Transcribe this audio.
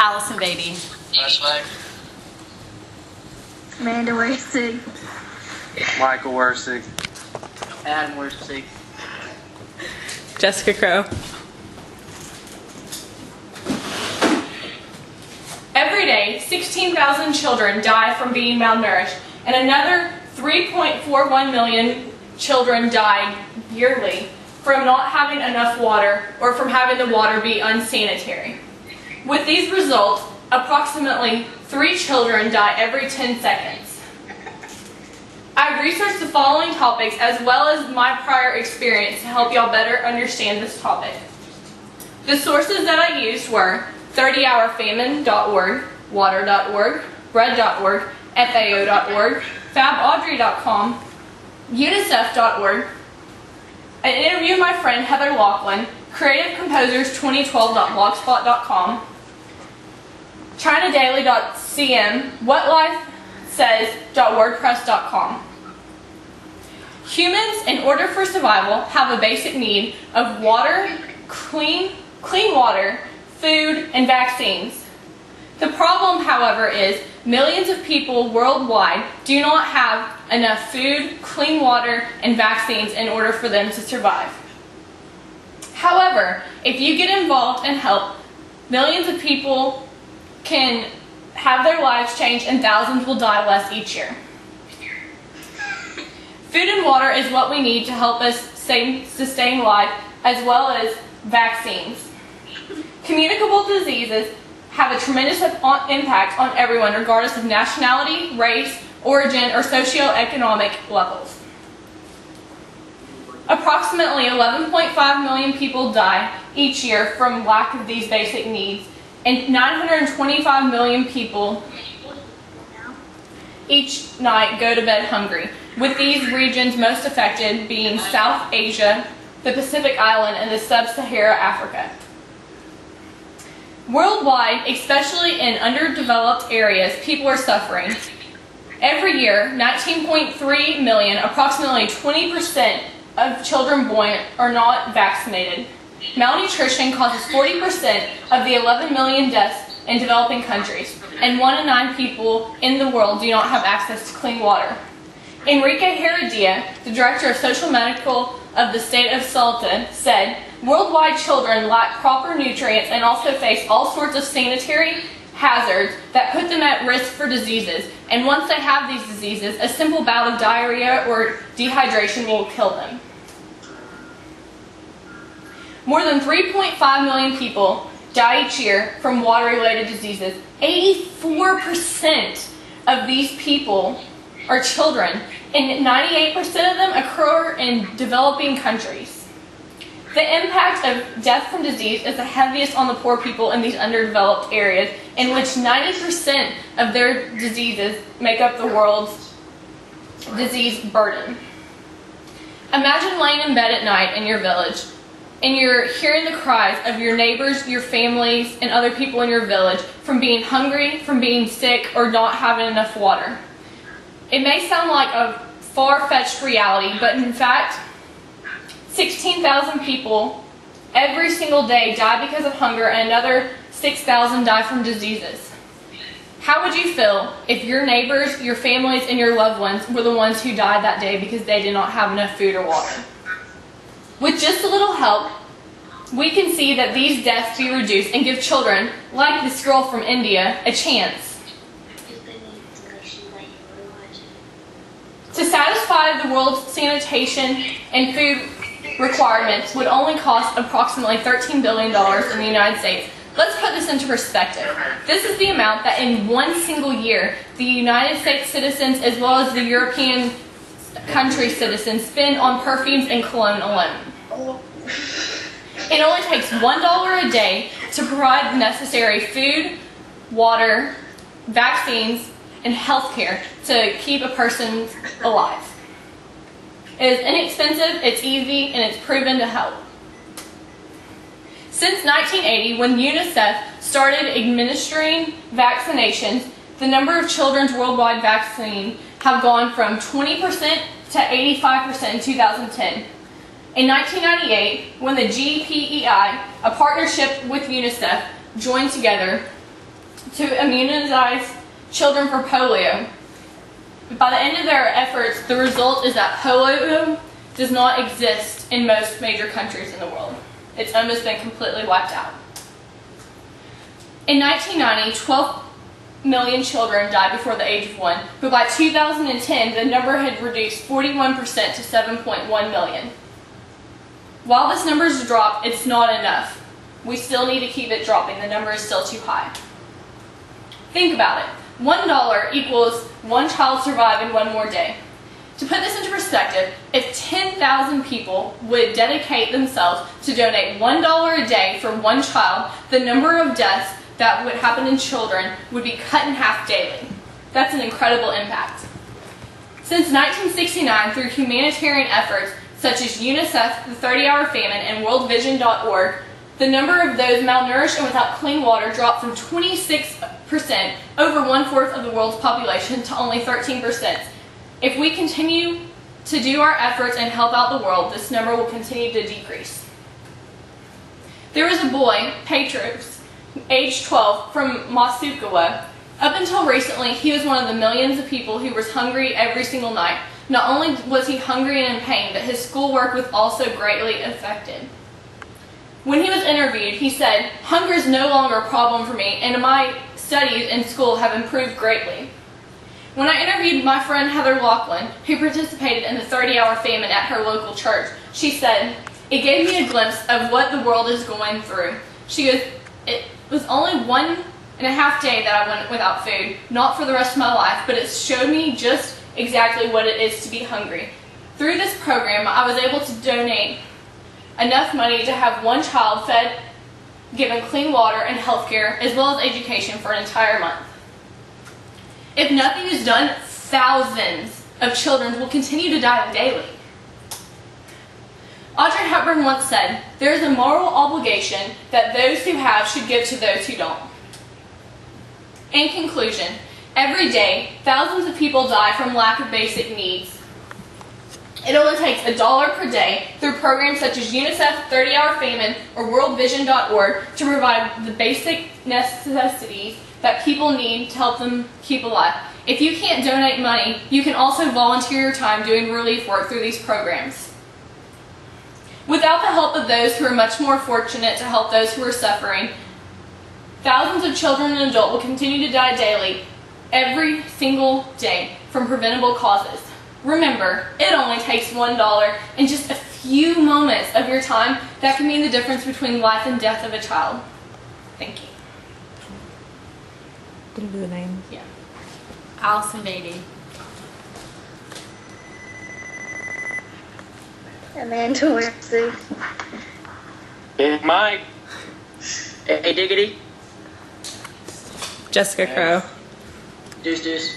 Allison Beatty. Flashback. Amanda Wersig. Michael Wersig. Adam Wersig. Jessica Crow. Every day, 16,000 children die from being malnourished, and another 3.41 million children die yearly from not having enough water or from having the water be unsanitary. With these results, approximately 3 children die every 10 seconds. I've researched the following topics as well as my prior experience to help y'all better understand this topic. The sources that I used were 30hourfamine.org, water.org, bread.org, FAO.org, fabaudrey.com, unicef.org, an interview with my friend Heather Laughlin, creativecomposers2012.blogspot.com, ChinaDaily.cm, whatlifesays.wordpress.com. Humans, in order for survival, have a basic need of water, clean water, food, and vaccines. The problem, however, is millions of people worldwide do not have enough food, clean water, and vaccines in order for them to survive. However, if you get involved and help, millions of people can have their lives changed and thousands will die less each year. Food and water is what we need to help us sustain life, as well as vaccines. Communicable diseases have a tremendous impact on everyone, regardless of nationality, race, origin, or socioeconomic levels. Approximately 11.5 million people die each year from lack of these basic needs, and 925 million people each night go to bed hungry, with these regions most affected being South Asia, the Pacific Island, and the Sub-Saharan Africa. Worldwide, especially in underdeveloped areas, people are suffering. Every year, 19.3 million, approximately 20% of children born are not vaccinated. Malnutrition causes 40% of the 11 million deaths in developing countries, and 1 in 9 people in the world do not have access to clean water. Enrique Heredia, the director of social medical of the state of Salta, said, "Worldwide children lack proper nutrients and also face all sorts of sanitary hazards that put them at risk for diseases, and once they have these diseases, a simple bout of diarrhea or dehydration will kill them." More than 3.5 million people die each year from water-related diseases. 84% of these people are children, and 98% of them occur in developing countries. The impact of death from disease is the heaviest on the poor people in these underdeveloped areas, in which 90% of their diseases make up the world's disease burden. Imagine laying in bed at night in your village, and you're hearing the cries of your neighbors, your families, and other people in your village from being hungry, from being sick, or not having enough water. It may sound like a far-fetched reality, but in fact, 16,000 people every single day die because of hunger, and another 6,000 die from diseases. How would you feel if your neighbors, your families, and your loved ones were the ones who died that day because they did not have enough food or water? With just a little help, we can see that these deaths be reduced and give children, like this girl from India, a chance. To satisfy the world's sanitation and food requirements would only cost approximately $13 billion in the United States. Let's put this into perspective. This is the amount that in one single year, the United States citizens as well as the European country citizens spend on perfumes and cologne alone. It only takes $1 a day to provide the necessary food, water, vaccines, and health care to keep a person alive. It is inexpensive, it's easy, and it's proven to help. Since 1980, when UNICEF started administering vaccinations, the number of children's worldwide vaccinated have gone from 20% to 85% in 2010. In 1998, when the GPEI, a partnership with UNICEF, joined together, to immunize children for polio. By the end of their efforts, the result is that polio does not exist in most major countries in the world. It's almost been completely wiped out. In 1990, 12 million children died before the age of 1, but by 2010, the number had reduced 41% to 7.1 million. While this number has dropped, it's not enough. We still need to keep it dropping. The number is still too high. Think about it. $1 equals one child surviving one more day. To put this into perspective, if 10,000 people would dedicate themselves to donate $1 a day for one child, the number of deaths that would happen in children would be cut in half daily. That's an incredible impact. Since 1969, through humanitarian efforts such as UNICEF, the 30-Hour Famine, and WorldVision.org, the number of those malnourished and without clean water dropped from 26%, over 1/4 of the world's population, to only 13%. If we continue to do our efforts and help out the world, this number will continue to decrease. There was a boy, Petros, age 12, from Masukawa. Up until recently, he was one of the millions of people who was hungry every single night. Not only was he hungry and in pain, but his schoolwork was also greatly affected. When he was interviewed, he said, "Hunger is no longer a problem for me, and my studies in school have improved greatly." When I interviewed my friend Heather Laughlin, who participated in the 30-Hour Famine at her local church, she said, "It gave me a glimpse of what the world is going through." She goes, "It was only 1.5 days that I went without food, not for the rest of my life, but it showed me just exactly what it is to be hungry. Through this program, I was able to donate enough money to have one child fed, given clean water and health care, as well as education for an entire month. If nothing is done, thousands of children will continue to die daily." Audrey Hepburn once said, "There is a moral obligation that those who have should give to those who don't." In conclusion, every day, thousands of people die from lack of basic needs. It only takes $1 per day through programs such as UNICEF, 30-Hour Famine, or WorldVision.org to provide the basic necessities that people need to help them keep alive. If you can't donate money, you can also volunteer your time doing relief work through these programs. Without the help of those who are much more fortunate to help those who are suffering, thousands of children and adults will continue to die daily, every single day, from preventable causes. Remember, it only takes $1 and just a few moments of your time that can mean the difference between life and death of a child. Thank you. Did you do the name? Yeah. Allison Beatty. Amanda Wesley. Big Mike. A Diggity. Jessica Crow. Deuce Deuce.